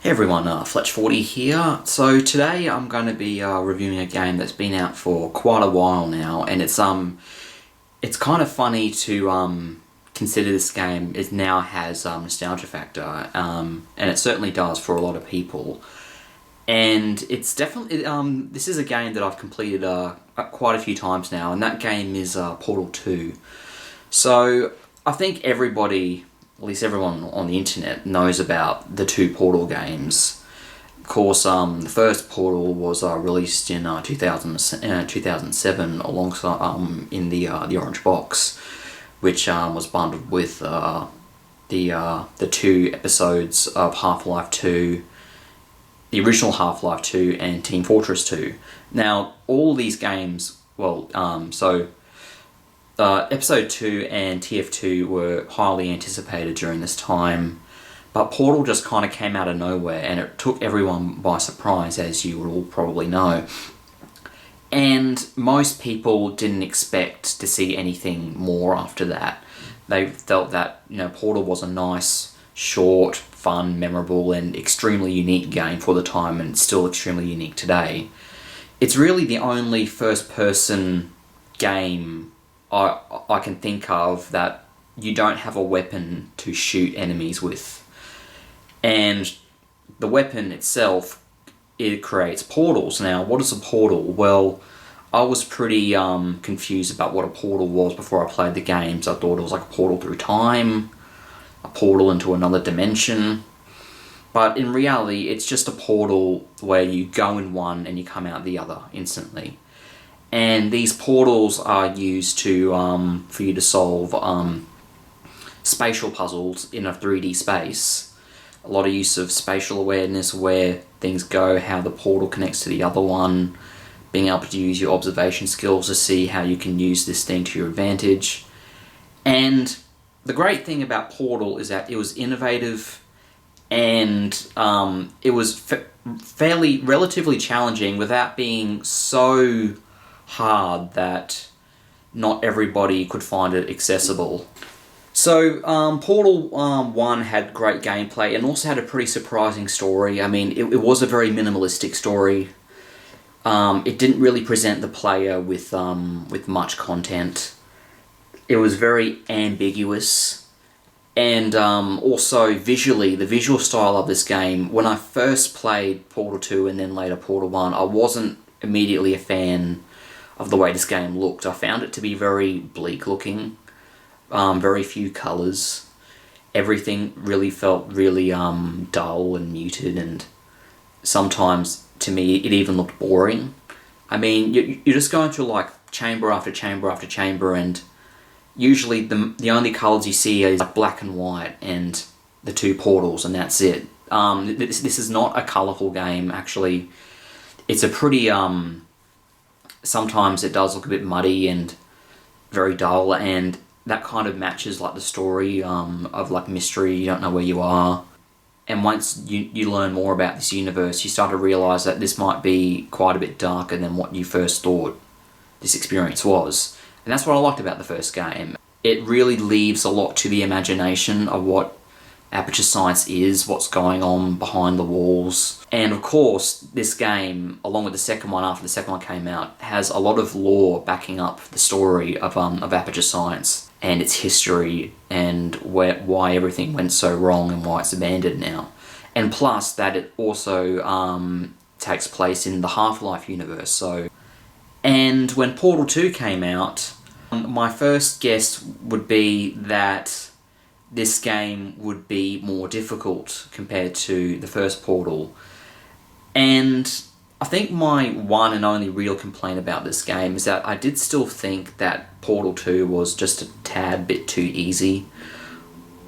Hey everyone, Fletch40 here. So today I'm going to be reviewing a game that's been out for quite a while now, and it's kind of funny to consider this game. It now has nostalgia factor, and it certainly does for a lot of people. And it's definitely this is a game that I've completed quite a few times now, and that game is Portal 2. So I think everybody, at least everyone on the internet, knows about the two Portal games. Of course, the first Portal was released in 2007 alongside in the orange box, which was bundled with the 2 episodes of Half-Life 2, the original Half-Life 2 and Team Fortress 2. Now, all these games, Episode 2 and TF2 were highly anticipated during this time, but Portal just kind of came out of nowhere and it took everyone by surprise, as you will all probably know. And most people didn't expect to see anything more after that. They felt that, Portal was a nice, short, fun, memorable and extremely unique game for the time, and it's still extremely unique today. It's really the only first-person game I can think of that you don't have a weapon to shoot enemies with. And the weapon itself, it creates portals. Now, what is a portal? Well, I was pretty confused about what a portal was before I played the games. I thought it was like a portal through time, a portal into another dimension. But in reality, it's just a portal where you go in one and you come out the other instantly. And these portals are used to for you to solve spatial puzzles in a 3D space. A lot of use of spatial awareness, where things go, how the portal connects to the other one, being able to use your observation skills to see how you can use this thing to your advantage. And the great thing about Portal is that it was innovative, and it was relatively challenging without being so hard that not everybody could find it accessible. So Portal 1 had great gameplay and also had a pretty surprising story. I mean, it was a very minimalistic story. It didn't really present the player with much content. It was very ambiguous. And also visually, the visual style of this game, when I first played Portal 2 and then later Portal 1, I wasn't immediately a fan of the way this game looked. I found it to be very bleak looking, very few colours. Everything really felt really dull and muted, and sometimes, to me, it even looked boring. I mean, you're just going through like chamber after chamber after chamber, and usually the only colours you see is like black and white and the 2 portals, and that's it. This is not a colourful game, actually. It's a pretty sometimes it does look a bit muddy and very dull, and that kind of matches like the story of like mystery. You don't know where you are, and once you learn more about this universe, you start to realise that this might be quite a bit darker than what you first thought this experience was. And that's what I liked about the first game. It really leaves a lot to the imagination of what Aperture Science is, what's going on behind the walls. And of course, this game, along with the second one after the second one came out, has a lot of lore backing up the story of Aperture Science and its history, and why everything went so wrong and why it's abandoned now. And plus that it also takes place in the Half-Life universe. And when Portal 2 came out, my first guess would be that this game would be more difficult compared to the first Portal. And I think my one and only real complaint about this game is that I did still think that Portal 2 was just a tad bit too easy.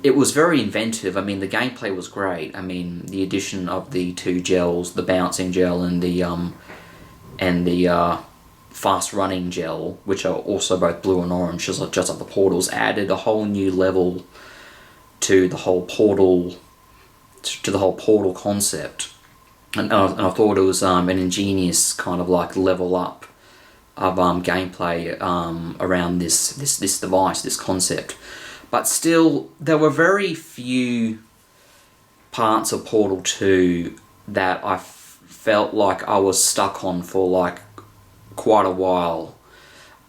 It was very inventive. I mean, the gameplay was great. I mean, the addition of the 2 gels, the bouncing gel and the fast running gel, which are also both blue and orange, just like the portals, added a whole new level to the whole portal concept. And I thought it was an ingenious kind of like level up of gameplay around this device, this concept. But still, there were very few parts of Portal 2 that I felt like I was stuck on for like quite a while.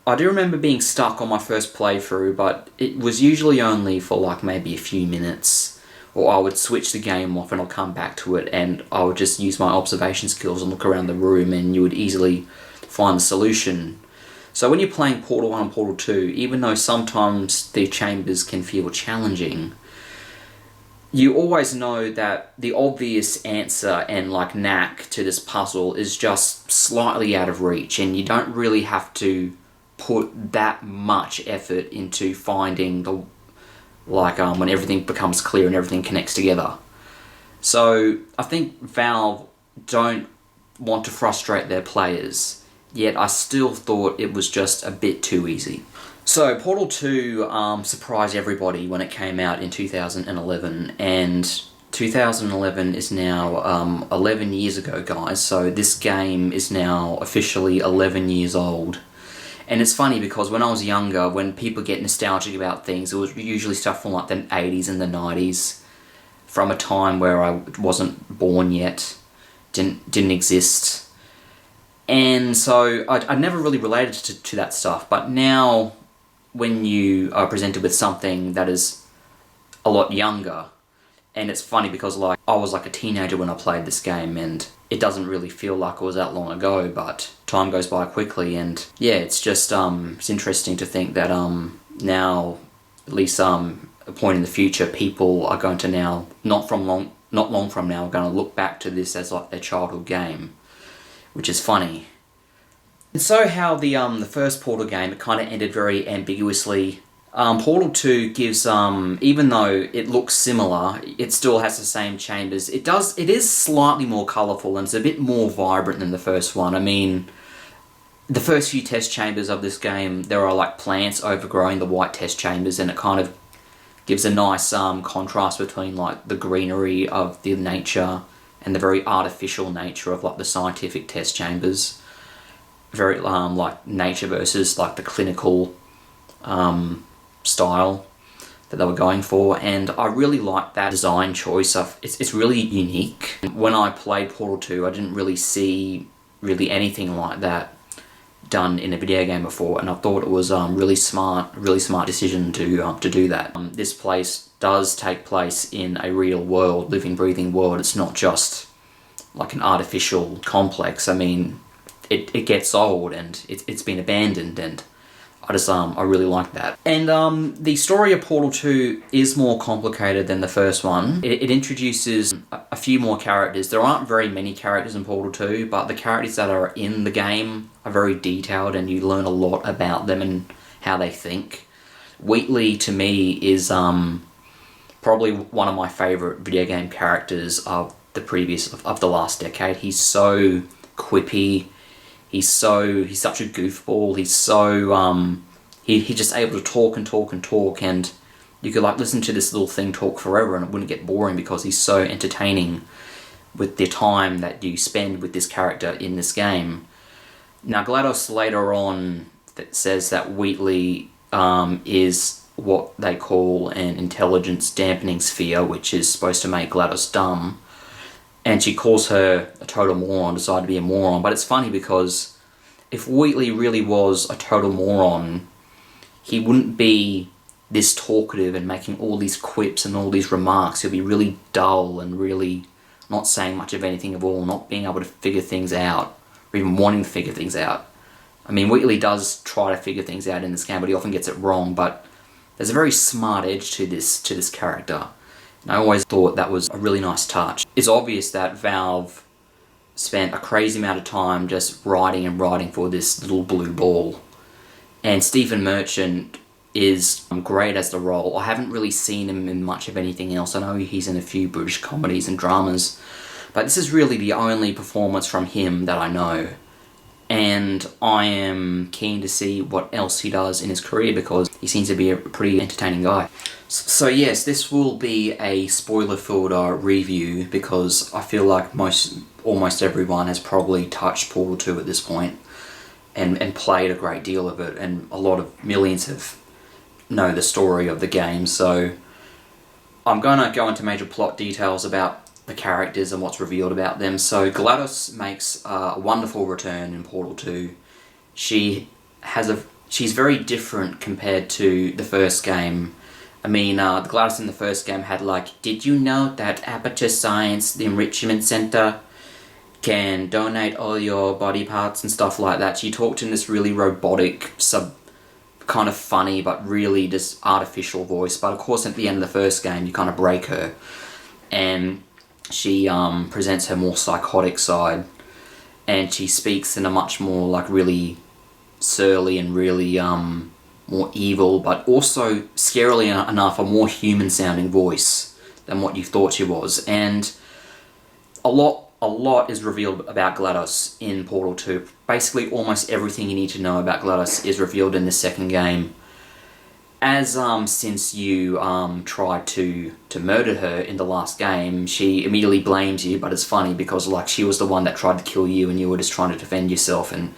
I do remember being stuck on my first playthrough, but it was usually only for like maybe a few minutes, or I would switch the game off and I'll come back to it and I would just use my observation skills and look around the room and you would easily find the solution. So when you're playing Portal 1 and Portal 2, even though sometimes the chambers can feel challenging, you always know that the obvious answer and like knack to this puzzle is just slightly out of reach, and you don't really have to put that much effort into finding the when everything becomes clear and everything connects together. So I think Valve don't want to frustrate their players, yet I still thought it was just a bit too easy. So Portal 2 surprised everybody when it came out in 2011, and 2011 is now 11 years ago, guys, so this game is now officially 11 years old. And it's funny because when I was younger, when people get nostalgic about things, it was usually stuff from like the 80s and the 90s, from a time where I wasn't born yet, didn't exist. And so I never really related to that stuff, but now when you are presented with something that is a lot younger, and it's funny because like I was like a teenager when I played this game, and it doesn't really feel like it was that long ago, but time goes by quickly, and yeah, it's just it's interesting to think that now, at least a point in the future, people are going to now not long from now are going to look back to this as like their childhood game, which is funny. And so how the first Portal game, it kind of ended very ambiguously. Portal 2 gives, even though it looks similar, it still has the same chambers. It is slightly more colourful and it's a bit more vibrant than the first one. I mean, the first few test chambers of this game, there are like plants overgrowing the white test chambers, and it kind of gives a nice contrast between like the greenery of the nature and the very artificial nature of like the scientific test chambers. Very like nature versus like the clinical style that they were going for, and I really like that design choice. It's really unique. When I played Portal 2, I didn't really see anything like that done in a video game before, and I thought it was really smart decision to do that. This place does take place in a real world, living, breathing world. It's not just like an artificial complex. I mean, it gets old and it's been abandoned, and I really like that. And the story of Portal 2 is more complicated than the first one. It introduces a few more characters. There aren't very many characters in Portal 2, but the characters that are in the game are very detailed, and you learn a lot about them and how they think. Wheatley, to me, is probably one of my favourite video game characters of the last decade. He's so quippy. He's such a goofball. He's so he's just able to talk and talk and talk, and you could like listen to this little thing talk forever and it wouldn't get boring because he's so entertaining with the time that you spend with this character in this game. Now GLaDOS later on says that Wheatley is what they call an intelligence dampening sphere, which is supposed to make GLaDOS dumb. And she calls her a total moron, decided to be a moron. But it's funny because if Wheatley really was a total moron, he wouldn't be this talkative and making all these quips and all these remarks. He'll be really dull and really not saying much of anything at all, not being able to figure things out, or even wanting to figure things out. I mean, Wheatley does try to figure things out in this game, but he often gets it wrong. But there's a very smart edge to this character. And I always thought that was a really nice touch. It's obvious that Valve spent a crazy amount of time just writing and writing for this little blue ball. And Stephen Merchant is great as the role. I haven't really seen him in much of anything else. I know he's in a few British comedies and dramas, but this is really the only performance from him that I know. And I am keen to see what else he does in his career because he seems to be a pretty entertaining guy. So yes, this will be a spoiler-filled review because I feel like almost everyone has probably touched Portal 2 at this point and played a great deal of it, and a lot of millions have know the story of the game. So I'm going to go into major plot details about the characters and what's revealed about them. So GLaDOS makes a wonderful return in Portal 2. She's very different compared to the first game. I mean, the GLaDOS in the first game had like, did you know that Aperture Science, the enrichment center, can donate all your body parts and stuff like that? She talked in this really robotic, kind of funny, but really just artificial voice. But of course, at the end of the first game, you kind of break her, and she presents her more psychotic side, and she speaks in a much more like really surly and really more evil, but also scarily enough a more human sounding voice than what you thought she was. And a lot is revealed about GLaDOS in Portal 2. Basically almost everything you need to know about GLaDOS is revealed in the second game. As since you tried to murder her in the last game, she immediately blames you, but it's funny because like she was the one that tried to kill you and you were just trying to defend yourself and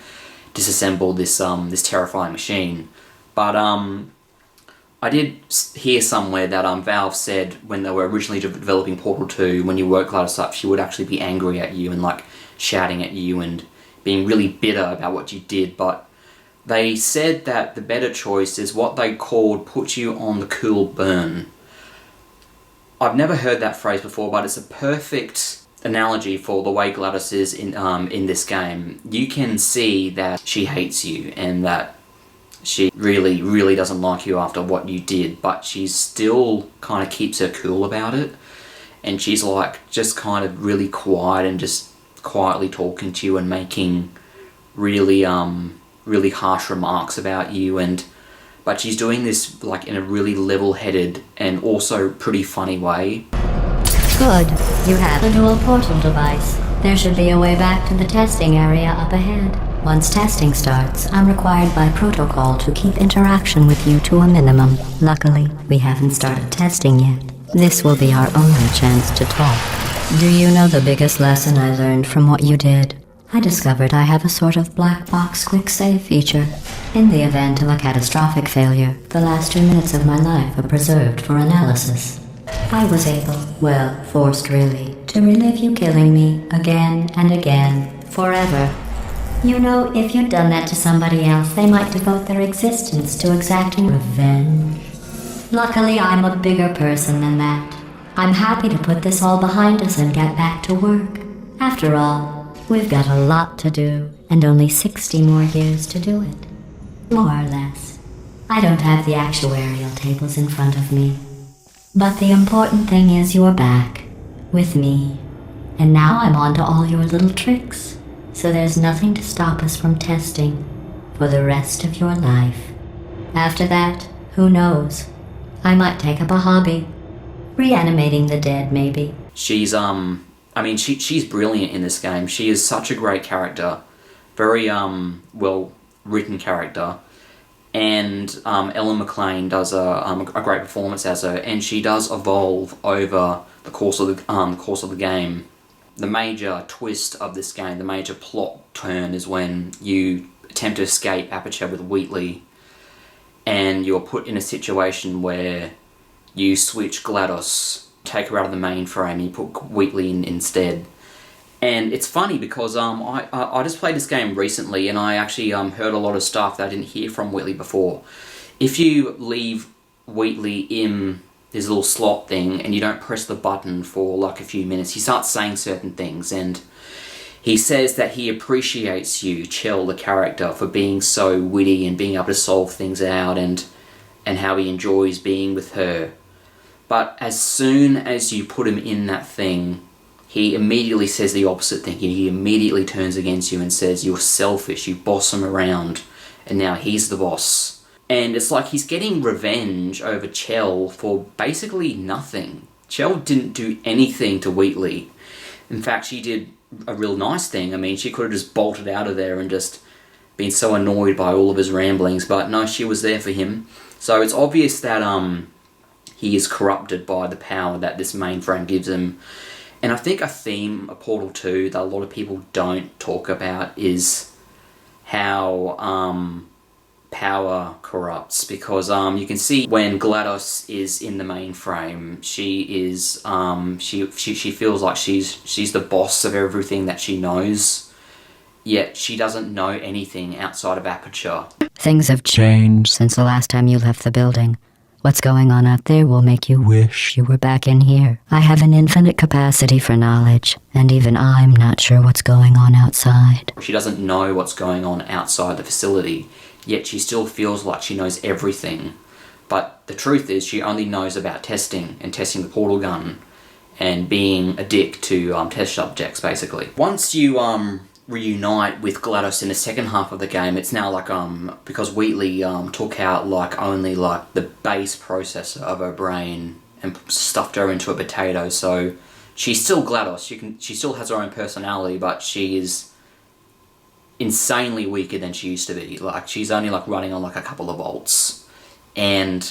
disassemble this terrifying machine. But I did hear somewhere that Valve said when they were originally developing Portal 2, when you woke GLaDOS up, she would actually be angry at you and like shouting at you and being really bitter about what you did. But they said that the better choice is what they called put you on the cool burn. I've never heard that phrase before, but it's a perfect analogy for the way GLaDOS is in this game. You can see that she hates you and that she really, really doesn't like you after what you did, but she still kind of keeps her cool about it. And she's like just kind of really quiet and just quietly talking to you and making really, really harsh remarks about you. But she's doing this like in a really level-headed and also pretty funny way. Good. You have a dual portal device. There should be a way back to the testing area up ahead. Once testing starts, I'm required by protocol to keep interaction with you to a minimum. Luckily, we haven't started testing yet. This will be our only chance to talk. Do you know the biggest lesson I learned from what you did? I discovered I have a sort of black box quick save feature. In the event of a catastrophic failure, the last 2 minutes of my life are preserved for analysis. I was able, well, forced really, to relive you killing me again and again, forever. You know, if you'd done that to somebody else, they might devote their existence to exacting revenge. Luckily, I'm a bigger person than that. I'm happy to put this all behind us and get back to work. After all, we've got a lot to do, and only 60 more years to do it. More or less. I don't have the actuarial tables in front of me. But the important thing is you're back, with me. And now I'm on to all your little tricks. So there's nothing to stop us from testing for the rest of your life. After that, who knows? I might take up a hobby. Reanimating the dead, maybe. She's she's brilliant in this game. She is such a great character. Very well written character. And Ellen McLean does a great performance as her, and she does evolve over the course of the game. The major twist of this game, the major plot turn, is when you attempt to escape Aperture with Wheatley, and you're put in a situation where you switch GLaDOS, take her out of the mainframe, and you put Wheatley in instead. And it's funny because I just played this game recently, and I actually heard a lot of stuff that I didn't hear from Wheatley before. If you leave Wheatley in this little slot thing and you don't press the button for like a few minutes, he starts saying certain things, and he says that he appreciates you, Chell, the character, for being so witty and being able to solve things out, and how he enjoys being with her. But as soon as you put him in that thing, he immediately says the opposite thing. He immediately turns against you and says you're selfish, you boss him around, and now he's the boss. And it's like he's getting revenge over Chell for basically nothing. Chell didn't do anything to Wheatley. In fact, she did a real nice thing. I mean, she could have just bolted out of there and just been so annoyed by all of his ramblings, but no, she was there for him. So it's obvious that he is corrupted by the power that this mainframe gives him. And I think a theme of Portal 2 that a lot of people don't talk about is how power corrupts, because you can see when GLaDOS is in the mainframe, she is she feels like she's the boss of everything that she knows, yet she doesn't know anything outside of Aperture. Things have changed since the last time you left the building. What's going on out there will make you wish you were back in here. I have an infinite capacity for knowledge, and even I'm not sure what's going on outside. She doesn't know what's going on outside the facility, yet she still feels like she knows everything. But the truth is, she only knows about testing and testing the portal gun and being a dick to test subjects, basically. Once you reunite with GLaDOS in the second half of the game, it's now like because Wheatley took out like only like the base processor of her brain and stuffed her into a potato, so she's still GLaDOS. She still has her own personality, but she is insanely weaker than she used to be. Like, she's only like running on like a couple of volts, and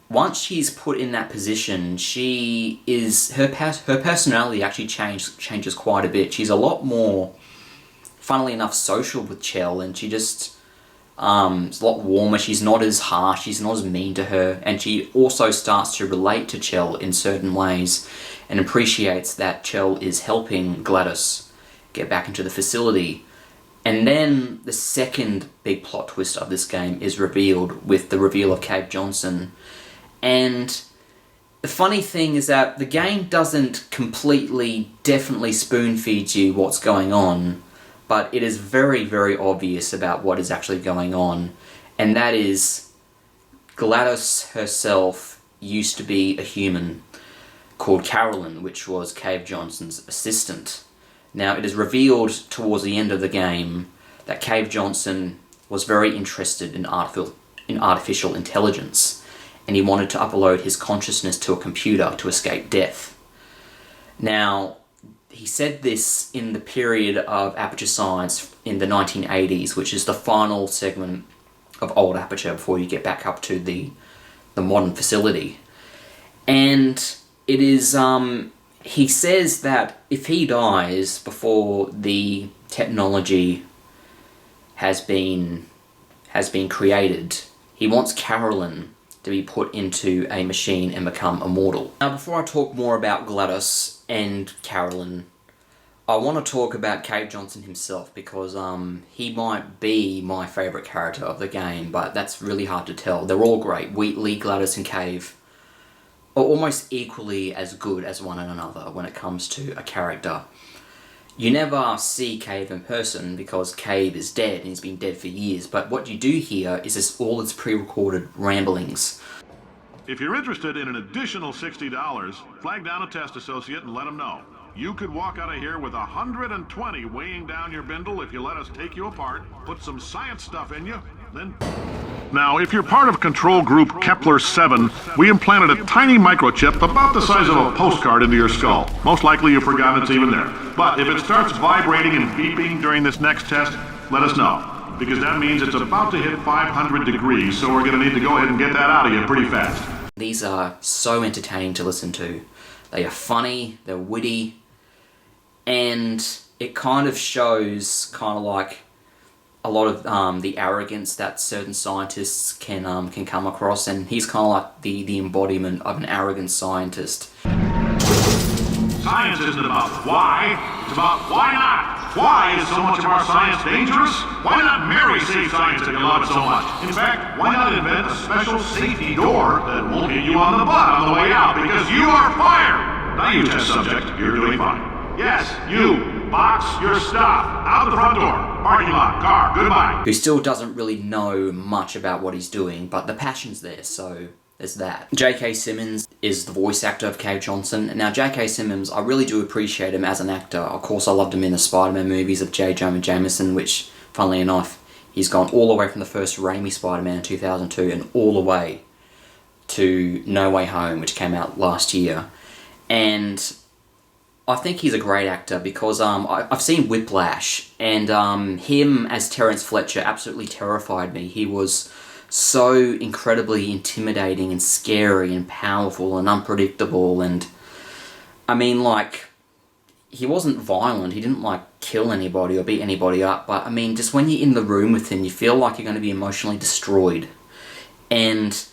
once she's put in that position, she is her personality actually changes quite a bit. She's a lot more, funnily enough, social with Chell, and she just is a lot warmer. She's not as harsh, she's not as mean to her, and she also starts to relate to Chell in certain ways and appreciates that Chell is helping GLaDOS get back into the facility. And then the second big plot twist of this game is revealed with the reveal of Cave Johnson. And the funny thing is that the game doesn't completely, definitely spoon-feed you what's going on, but it is very, very obvious about what is actually going on. And that is, GLaDOS herself used to be a human called Carolyn, which was Cave Johnson's assistant. Now, it is revealed towards the end of the game that Cave Johnson was very interested in artificial intelligence, and he wanted to upload his consciousness to a computer to escape death. Now, he said this in the period of Aperture Science in the 1980s, which is the final segment of old Aperture before you get back up to the modern facility. And it is, he says that if he dies before the technology has been created, he wants Carolyn to be put into a machine and become immortal. Now, before I talk more about GLaDOS and Carolyn, I want to talk about Cave Johnson himself, because he might be my favourite character of the game, but that's really hard to tell. They're all great. Wheatley, GLaDOS and Cave are almost equally as good as one another when it comes to a character. You never see Cave in person because Cave is dead and he's been dead for years, but what you do hear is all its pre-recorded ramblings. If you're interested in an additional $60, flag down a test associate and let them know. You could walk out of here with 120 weighing down your bindle if you let us take you apart, put some science stuff in you, then... Now, if you're part of control group Kepler 7, we implanted a tiny microchip about the size of a postcard into your skull. Most likely you've forgotten it's even there. But if it starts vibrating and beeping during this next test, let us know, because that means it's about to hit 500 degrees, so we're going to need to go ahead and get that out of you pretty fast. These are so entertaining to listen to. They are funny, they're witty, and it kind of shows kind of like a lot of the arrogance that certain scientists can come across, and he's kind of like the embodiment of an arrogant scientist. Science isn't about why, it's about why not. Why is so much of our science dangerous? Why not marry safe science if you love it so much? In fact, why not invent a special safety door that won't hit you on the butt on the way out, because you are fired. Now you test subject, you're doing fine. Yes, you. Box your stuff. Out the front door. Parking lot. Car. Goodbye. Who still doesn't really know much about what he's doing, but the passion's there, so there's that. J.K. Simmons is the voice actor of Cave Johnson. Now, J.K. Simmons, I really do appreciate him as an actor. Of course, I loved him in the Spider-Man movies of J. Jonah Jameson, which, funnily enough, he's gone all the way from the first Raimi Spider-Man in 2002 and all the way to No Way Home, which came out last year. And I think he's a great actor because I've seen Whiplash, and him as Terence Fletcher absolutely terrified me. He was so incredibly intimidating and scary and powerful and unpredictable, and I mean, like, he wasn't violent, he didn't like kill anybody or beat anybody up, but I mean, just when you're in the room with him, you feel like you're going to be emotionally destroyed. And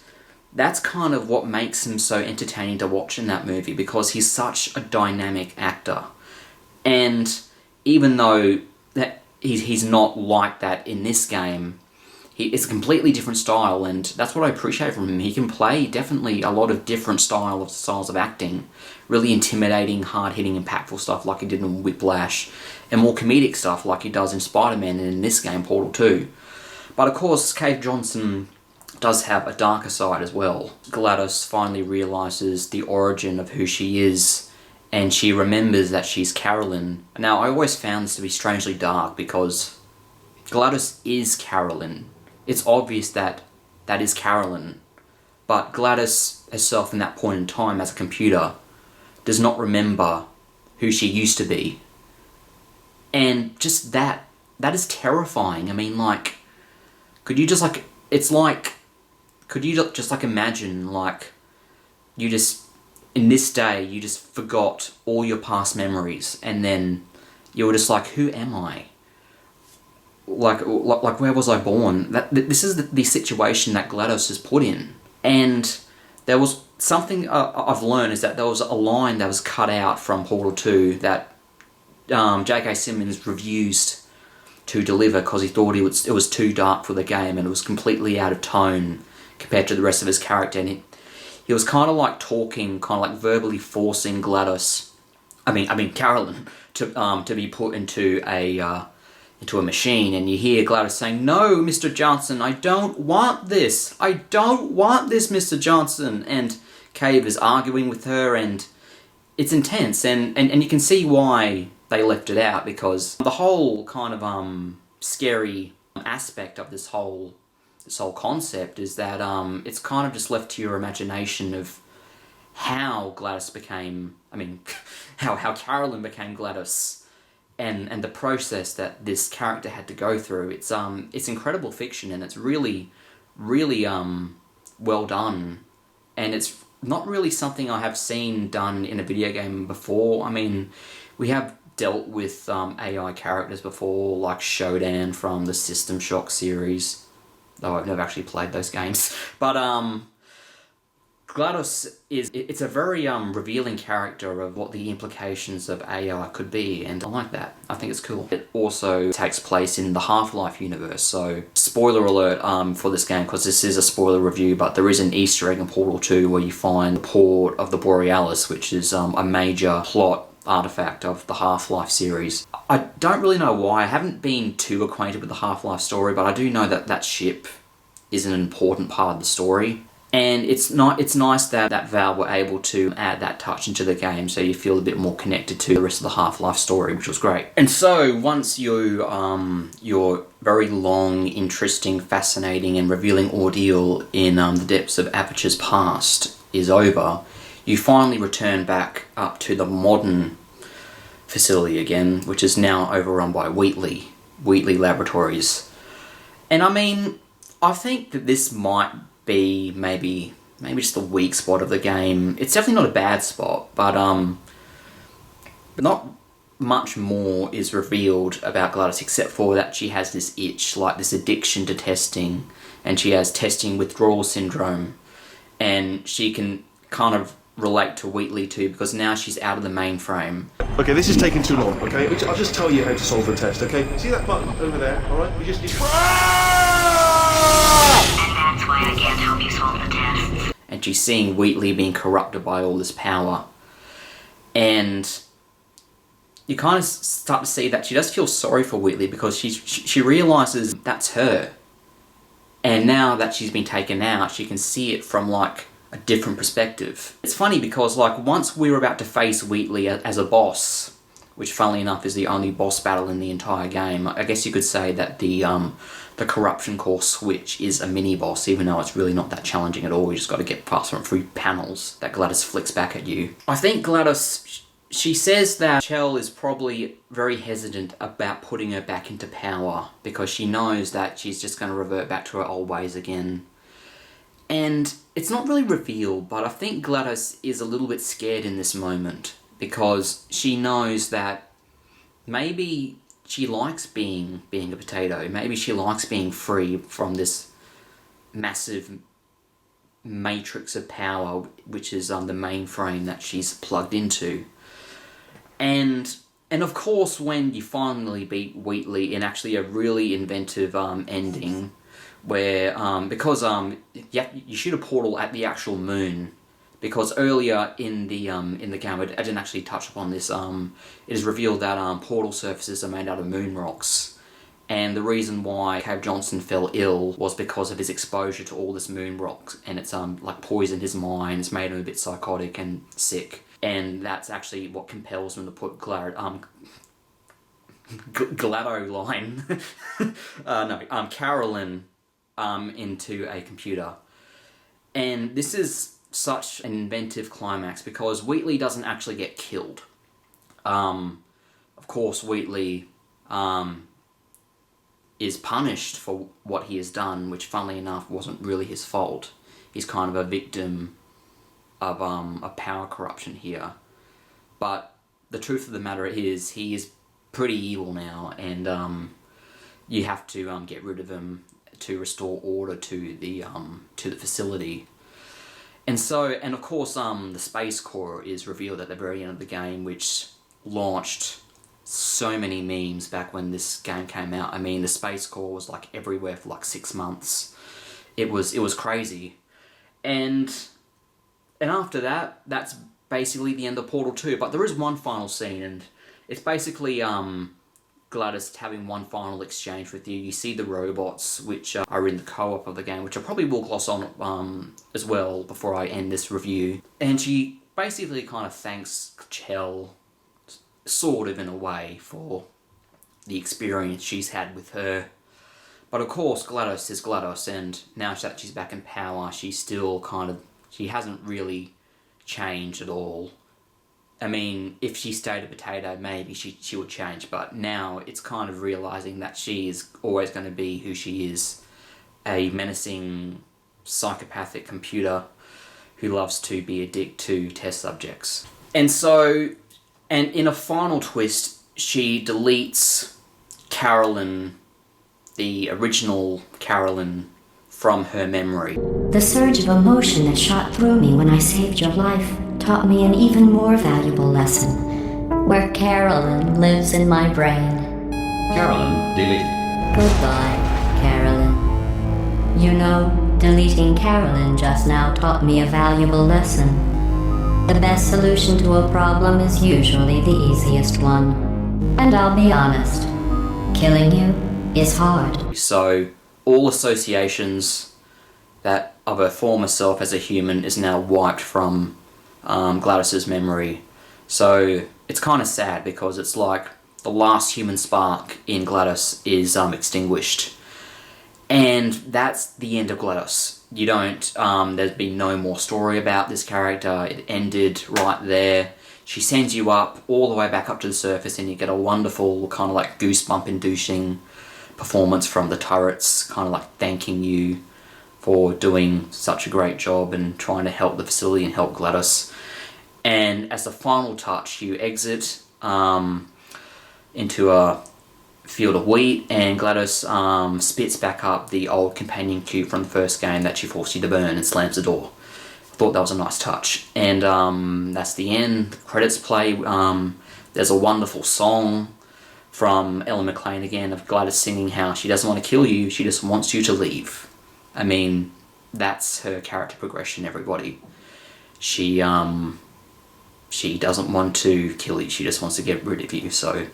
that's kind of what makes him so entertaining to watch in that movie, because he's such a dynamic actor. And even though that he's not like that in this game, it's a completely different style, and that's what I appreciate from him. He can play definitely a lot of different styles of acting. Really intimidating, hard-hitting, impactful stuff like he did in Whiplash, and more comedic stuff like he does in Spider-Man and in this game, Portal 2. But of course, Cave Johnson does have a darker side as well. GLaDOS finally realises the origin of who she is, and she remembers that she's Carolyn. Now, I always found this to be strangely dark, because GLaDOS is Carolyn. It's obvious that that is Carolyn, but GLaDOS herself in that point in time as a computer does not remember who she used to be. And just that is terrifying. I mean, like, could you just like, it's like, could you just like imagine, like, you just, in this day, you just forgot all your past memories, and then you were just like, who am I? Like where was I born? This is the situation that GLaDOS is put in. And there was something I've learned, is that there was a line that was cut out from Portal 2 that J.K. Simmons refused to deliver because he thought it was too dark for the game, and it was completely out of tone compared to the rest of his character. And he was kind of like talking, kind of like verbally forcing GLaDOS, I mean Carolyn, to be put into a machine, and you hear GLaDOS saying, "No, Mr. Johnson, I don't want this. I don't want this, Mr. Johnson." And Cave is arguing with her, and it's intense, and you can see why they left it out, because the whole kind of scary aspect of this whole concept is that it's kind of just left to your imagination of how GLaDOS became, how Carolyn became GLaDOS. And the process that this character had to go through. It's incredible fiction, and it's really, really well done. And it's not really something I have seen done in a video game before. I mean, we have dealt with AI characters before, like Shodan from the System Shock series, though I've never actually played those games. But GLaDOS it's a very revealing character of what the implications of AI could be, and I like that. I think it's cool. It also takes place in the Half-Life universe, so spoiler alert for this game, because this is a spoiler review, but there is an Easter egg in Portal 2 where you find the port of the Borealis, which is a major plot artifact of the Half-Life series. I don't really know why. I haven't been too acquainted with the Half-Life story, but I do know that that ship is an important part of the story. And it's nice that Valve were able to add that touch into the game, so you feel a bit more connected to the rest of the Half-Life story, which was great. And so once your very long, interesting, fascinating, and revealing ordeal in the depths of Aperture's past is over, you finally return back up to the modern facility again, which is now overrun by Wheatley Laboratories. And I mean, I think that this might be maybe just the weak spot of the game. It's definitely not a bad spot, but not much more is revealed about GLaDOS, except for that she has this itch, like this addiction to testing, and she has testing withdrawal syndrome, and she can kind of relate to Wheatley too, because now she's out of the mainframe. Okay, this is taking too long, okay? I'll just tell you how to solve the test, okay? See that button over there, alright? You just... That's why I can't help you solve the test. And she's seeing Wheatley being corrupted by all this power. And you kind of start to see that she does feel sorry for Wheatley, because she realises that's her. And now that she's been taken out, she can see it from, like, a different perspective. It's funny because, like, once we were about to face Wheatley as a boss, which funnily enough is the only boss battle in the entire game, I guess you could say that the corruption core switch is a mini-boss, even though it's really not that challenging at all. You just got to get past some free panels that GLaDOS flicks back at you. I think GLaDOS, she says that Chell is probably very hesitant about putting her back into power, because she knows that she's just going to revert back to her old ways again. And it's not really revealed, but I think GLaDOS is a little bit scared in this moment, because she knows that maybe she likes being a potato. Maybe she likes being free from this massive matrix of power, which is the mainframe that she's plugged into. And of course, when you finally beat Wheatley in actually a really inventive ending, where because you shoot a portal at the actual moon, because earlier in the game, I didn't actually touch upon this. It is revealed that portal surfaces are made out of moon rocks, and the reason why Cave Johnson fell ill was because of his exposure to all this moon rocks, and it's like poisoned his mind, it's made him a bit psychotic and sick. And that's actually what compels him to put Caroline, into a computer. And this is such an inventive climax because Wheatley doesn't actually get killed. Of course, Wheatley is punished for what he has done, which funnily enough wasn't really his fault. He's kind of a victim of a power corruption here. But the truth of the matter is, he is pretty evil now, and you have to get rid of him to restore order to the facility. And so, and of course, the Space Core is revealed at the very end of the game, which launched so many memes back when this game came out. I mean, the Space Core was like everywhere for like 6 months. It was crazy. And after that, that's basically the end of Portal 2. But there is one final scene, and it's basically GLaDOS having one final exchange with you. You see the robots, which are in the co-op of the game, which I probably will gloss on as well before I end this review. And she basically kind of thanks Chell, sort of in a way, for the experience she's had with her. But of course, GLaDOS is GLaDOS, and now that she's back in power, she's still she hasn't really changed at all. I mean, if she stayed a potato, maybe she would change, but now it's kind of realising that she is always going to be who she is, a menacing, psychopathic computer who loves to be a dick to test subjects. And so, and in a final twist, she deletes Carolyn, the original Carolyn, from her memory. The surge of emotion that shot through me when I saved your life taught me an even more valuable lesson, where Carolyn lives in my brain. Carolyn, delete. Goodbye, Carolyn. You know, deleting Carolyn just now taught me a valuable lesson. The best solution to a problem is usually the easiest one. And I'll be honest, killing you is hard. So, all associations that of her former self as a human is now wiped from GLaDOS's memory. So it's kind of sad because it's like the last human spark in GLaDOS is extinguished. And that's the end of GLaDOS. You don't, there's been no more story about this character. It ended right there. She sends you up, all the way back up to the surface, and you get a wonderful kind of like goosebump-inducing performance from the turrets, kind of like thanking you for doing such a great job and trying to help the facility and help GLaDOS. And as a final touch, you exit into a field of wheat, and GLaDOS spits back up the old companion cube from the first game that she forced you to burn and slams the door. I thought that was a nice touch. And that's the end. The credits play. There's a wonderful song from Ellen McLean again, of GLaDOS singing how she doesn't want to kill you, she just wants you to leave. I mean, that's her character progression, everybody. She doesn't want to kill you, she just wants to get rid of you, so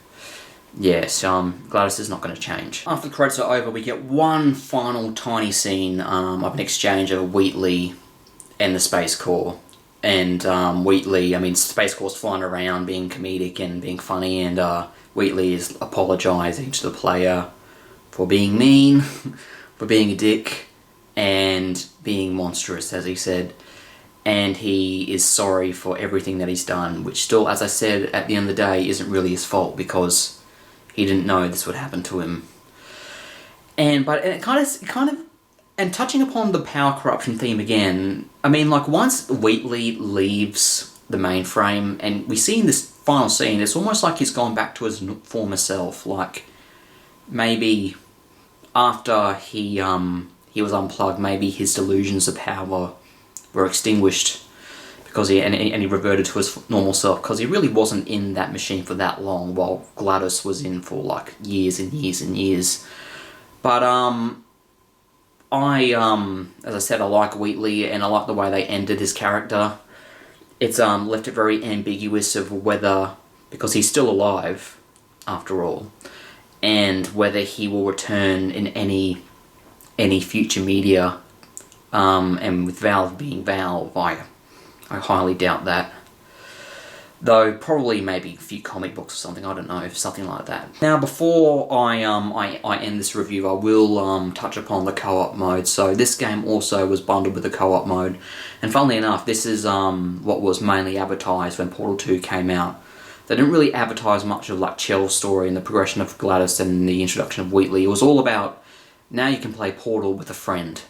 yes, GLaDOS is not going to change. After the credits are over, we get one final tiny scene of an exchange of Wheatley and the Space Core. And Wheatley, I mean, Space Core's flying around being comedic and being funny, and Wheatley is apologising to the player for being mean, for being a dick, and being monstrous, as he said. And he is sorry for everything that he's done, which still, as I said, at the end of the day, isn't really his fault, because he didn't know this would happen to him. And touching upon the power corruption theme again, I mean, like, once Wheatley leaves the mainframe, and we see in this final scene, it's almost like he's gone back to his former self, like maybe after he was unplugged, maybe his delusions of power were extinguished because he reverted to his normal self, because he really wasn't in that machine for that long, while GLaDOS was in for like years and years and years. But as I said, I like Wheatley, and I like the way they ended his character. It's left it very ambiguous of whether, because he's still alive after all, and whether he will return in any future media. And with Valve being Valve, I highly doubt that. Though probably maybe a few comic books or something, I don't know, something like that. Now before I end this review, I will touch upon the co-op mode. So this game also was bundled with the co-op mode, and funnily enough, this is what was mainly advertised when Portal 2 came out. They didn't really advertise much of like Chell's story and the progression of GLaDOS and the introduction of Wheatley. It was all about, now you can play Portal with a friend.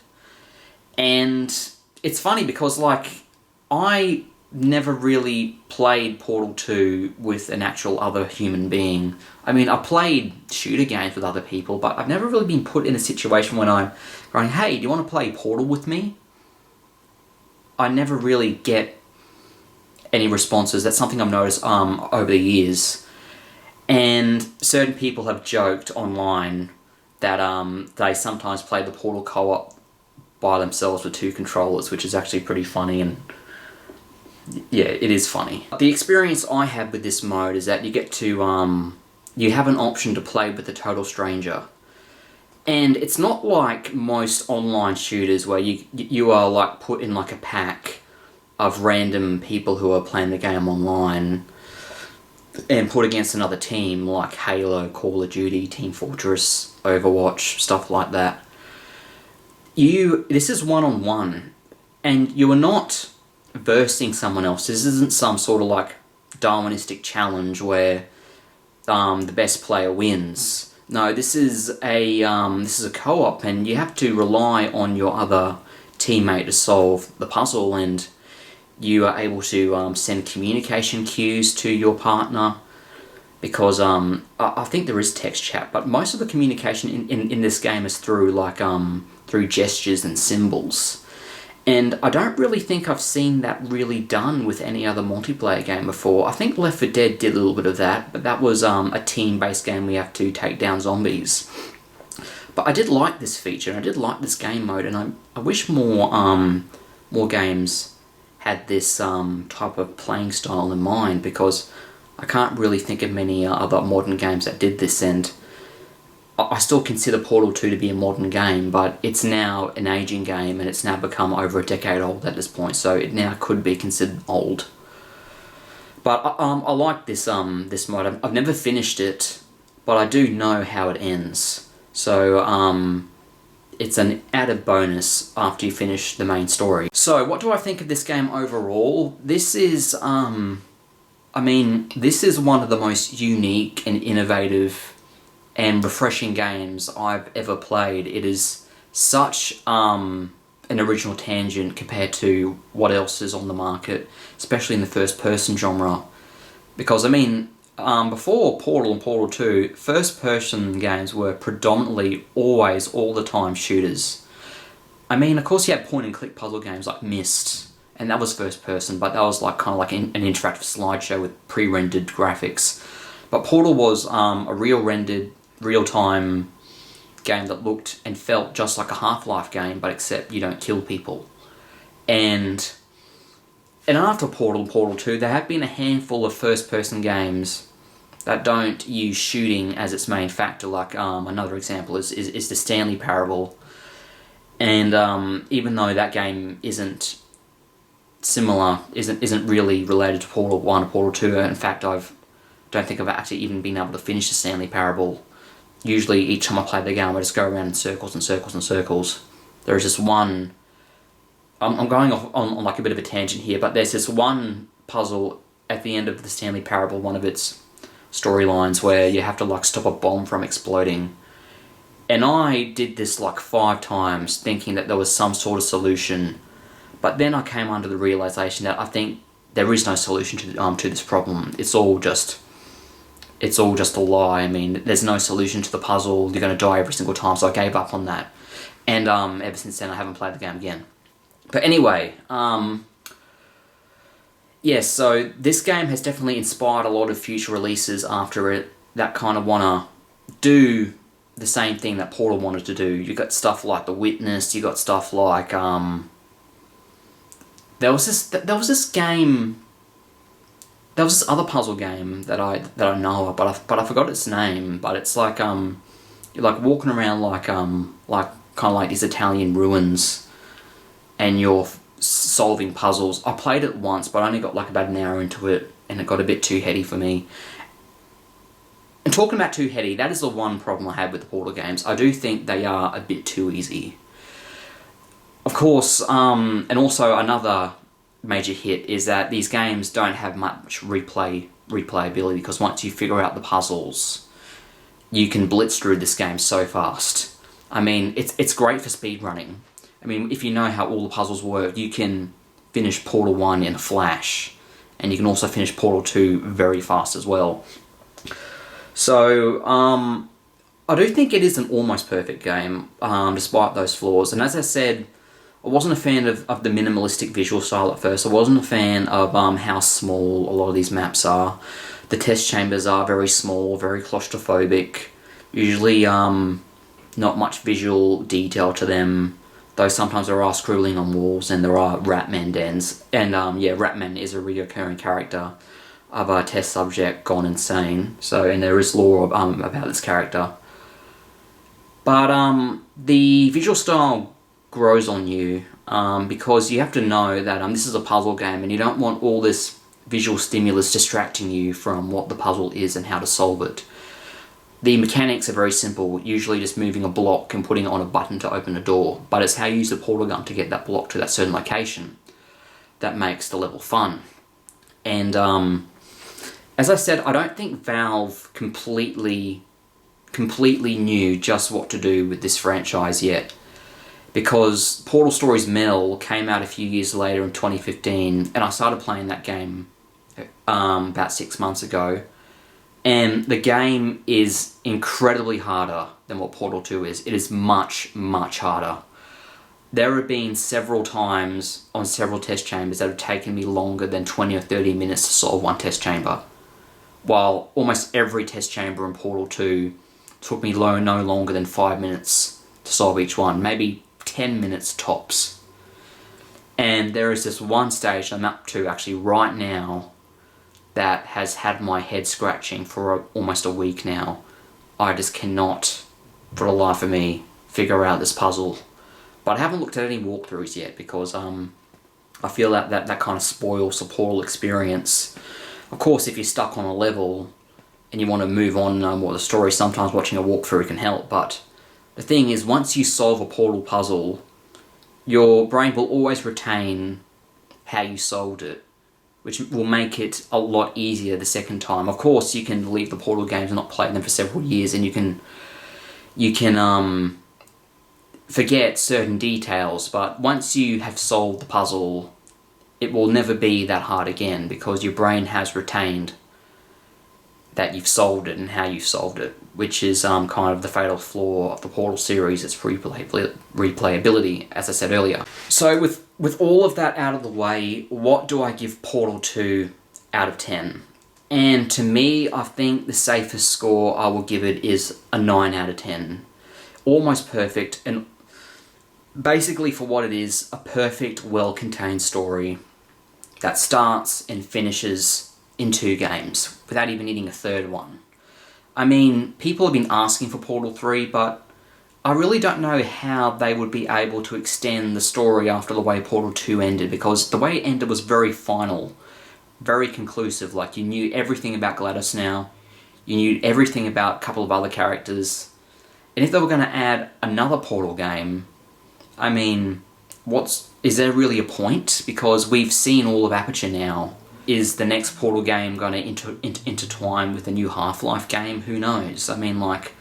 And it's funny because like, I never really played Portal 2 with an actual other human being. I mean, I played shooter games with other people, but I've never really been put in a situation when I'm going, hey, do you want to play Portal with me? I never really get any responses. That's something I've noticed over the years. And certain people have joked online that they sometimes play the Portal co-op by themselves with 2 controllers, which is actually pretty funny, and yeah, it is funny. The experience I had with this mode is that you get to, you have an option to play with a total stranger. And it's not like most online shooters where you are like put in like a pack of random people who are playing the game online and put against another team like Halo, Call of Duty, Team Fortress, Overwatch, stuff like that. This is one-on-one, and you are not versing someone else. This isn't some sort of like Darwinistic challenge where the best player wins. No, this is a co-op, and you have to rely on your other teammate to solve the puzzle, and you are able to send communication cues to your partner, because I think there is text chat, but most of the communication in this game is through like through gestures and symbols. And I don't really think I've seen that really done with any other multiplayer game before. I think Left 4 Dead did a little bit of that, but that was a team-based game where you have to take down zombies. But I did like this feature, and I did like this game mode, and I wish more games had this type of playing style in mind, because I can't really think of many other modern games that did this, and I still consider Portal 2 to be a modern game, but it's now an aging game, and it's now become over a decade old at this point, so it now could be considered old. But I like this this mod. I've never finished it, but I do know how it ends. So it's an added bonus after you finish the main story. So what do I think of this game overall? This is, this is one of the most unique and innovative and refreshing games I've ever played. It is such an original tangent compared to what else is on the market, especially in the first-person genre. Because, before Portal and Portal 2, first-person games were predominantly always, all the time, shooters. Of course you had point-and-click puzzle games like Myst, and that was first-person, but that was like kind of like an interactive slideshow with pre-rendered graphics. But Portal was a real-time game that looked and felt just like a Half-Life game, but except you don't kill people. And after Portal and Portal 2, there have been a handful of first-person games that don't use shooting as its main factor. Like another example is the Stanley Parable. And even though that game isn't similar, isn't really related to Portal 1 or Portal 2, in fact I don't think I've actually even been able to finish the Stanley Parable. Usually each time I play the game I just go around in circles and circles and circles. There's this one, I'm going off on like a bit of a tangent here, but there's this one puzzle at the end of the Stanley Parable, one of its storylines, where you have to like stop a bomb from exploding. And I did this like 5 times thinking that there was some sort of solution, but then I came under the realization that I think there is no solution to this problem. It's all just a lie. I mean, there's no solution to the puzzle. You're going to die every single time, so I gave up on that. And ever since then, I haven't played the game again. But anyway, yes, so this game has definitely inspired a lot of future releases after it that kind of want to do the same thing that Portal wanted to do. You got stuff like The Witness, you got stuff like, there was this game, there was this other puzzle game that I know of, but I forgot its name, but it's like, you're like walking around like kind of like these Italian ruins, and you're solving puzzles. I played it once, but I only got like about an hour into it, and it got a bit too heady for me. And talking about too heady, that is the one problem I have with the Portal games. I do think they are a bit too easy. Of course, and also another major hit is that these games don't have much replayability, because once you figure out the puzzles, you can blitz through this game so fast. I mean, it's great for speedrunning. I mean, if you know how all the puzzles work, you can finish Portal 1 in a flash, and you can also finish Portal 2 very fast as well. So, I do think it is an almost perfect game, despite those flaws. And as I said, I wasn't a fan of the minimalistic visual style at first. I wasn't a fan of how small a lot of these maps are. The test chambers are very small, very claustrophobic. Usually, not much visual detail to them, though sometimes there are scribbling on walls and there are Ratman dens. And yeah, Ratman is a reoccurring character of a test subject gone insane. So, and there is lore about this character. But the visual style grows on you, because you have to know that this is a puzzle game, and you don't want all this visual stimulus distracting you from what the puzzle is and how to solve it. The mechanics are very simple, usually just moving a block and putting it on a button to open a door, but it's how you use the portal gun to get that block to that certain location that makes the level fun. And as I said, I don't think Valve completely knew just what to do with this franchise yet, because Portal Stories Mel came out a few years later in 2015, and I started playing that game about 6 months ago, and the game is incredibly harder than what Portal 2 is. It is much, much harder. There have been several times on several test chambers that have taken me longer than 20 or 30 minutes to solve one test chamber, while almost every test chamber in Portal 2 took me no longer than 5 minutes to solve each one, maybe 10 minutes tops. And there is this one stage I'm up to actually right now that has had my head scratching for almost a week now. I just cannot, for the life of me, figure out this puzzle. But I haven't looked at any walkthroughs yet, because I feel that kind of spoils the Portal experience. Of course, if you're stuck on a level and you want to move on more the story, sometimes watching a walkthrough can help. But the thing is, once you solve a Portal puzzle, your brain will always retain how you solved it, which will make it a lot easier the second time. Of course, you can leave the Portal games and not play them for several years, and you can forget certain details, but once you have solved the puzzle, it will never be that hard again, because your brain has retained that you've solved it and how you've solved it, which is kind of the fatal flaw of the Portal series. It's replayability, as I said earlier. So with all of that out of the way, what do I give Portal 2 out of 10? And to me, I think the safest score I will give it is a 9 out of 10. Almost perfect, and basically for what it is, a perfect, well-contained story that starts and finishes in 2 games, without even needing a third one. I mean, people have been asking for Portal 3, but I really don't know how they would be able to extend the story after the way Portal 2 ended, because the way it ended was very final, very conclusive. Like, you knew everything about GLaDOS now, you knew everything about a couple of other characters, and if they were going to add another Portal game, I mean, is there really a point? Because we've seen all of Aperture now. Is the next Portal game going to intertwine with a new Half-Life game? Who knows? I mean, like,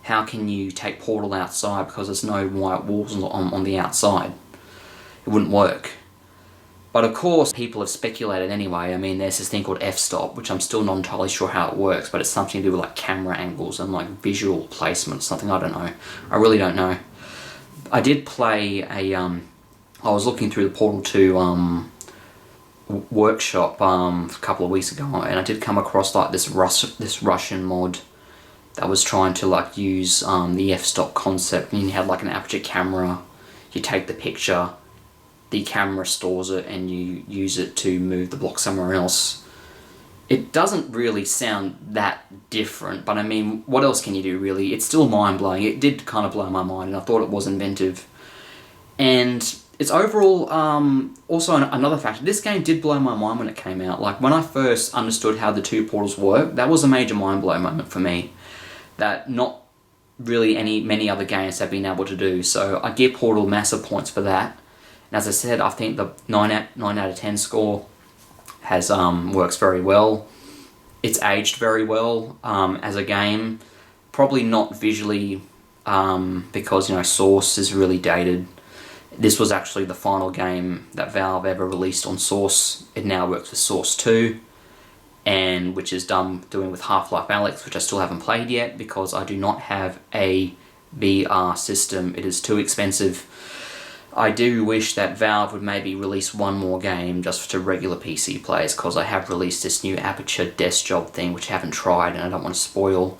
how can you take Portal outside because there's no white walls on the outside? It wouldn't work. But of course, people have speculated anyway. I mean, there's this thing called f-stop, which I'm still not entirely sure how it works, but it's something to do with like camera angles and like visual placement or something. I don't know. I really don't know. I did play I was looking through the Portal 2 workshop a couple of weeks ago, and I did come across like this Russian mod that was trying to like use the f-stop concept, and you had like an aperture camera. You take the picture, the camera stores it, and you use it to move the block somewhere else. It doesn't really sound that different, but I mean, what else can you do really? It's still mind-blowing. It did kind of blow my mind, and I thought it was inventive. And it's overall, also another factor, this game did blow my mind when it came out. Like, when I first understood how the two portals work, that was a major mind-blow moment for me, that not really many other games have been able to do. So I give Portal massive points for that. And as I said, I think the 9 out of 10 score has works very well. It's aged very well as a game. Probably not visually, because, you know, Source is really dated. This was actually the final game that Valve ever released on Source. It now works with Source 2, and which is doing with Half-Life Alyx, which I still haven't played yet because I do not have a VR system. It is too expensive. I do wish that Valve would maybe release one more game just to regular PC players, because I have released this new Aperture desk job thing, which I haven't tried and I don't want to spoil.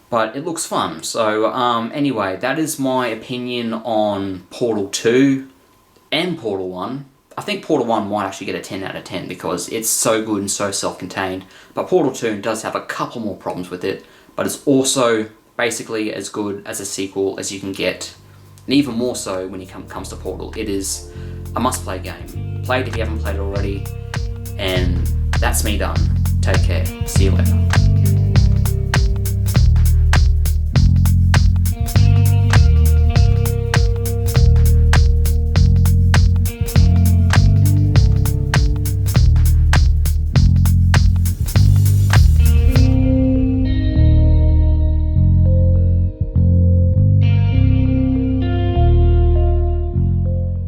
But it looks fun. So anyway, that is my opinion on Portal 2 and Portal 1. I think Portal 1 might actually get a 10 out of 10 because it's so good and so self-contained. But Portal 2 does have a couple more problems with it, but it's also basically as good as a sequel as you can get. And even more so when it comes to Portal. It is a must-play game. Play it if you haven't played it already. And that's me done. Take care. See you later.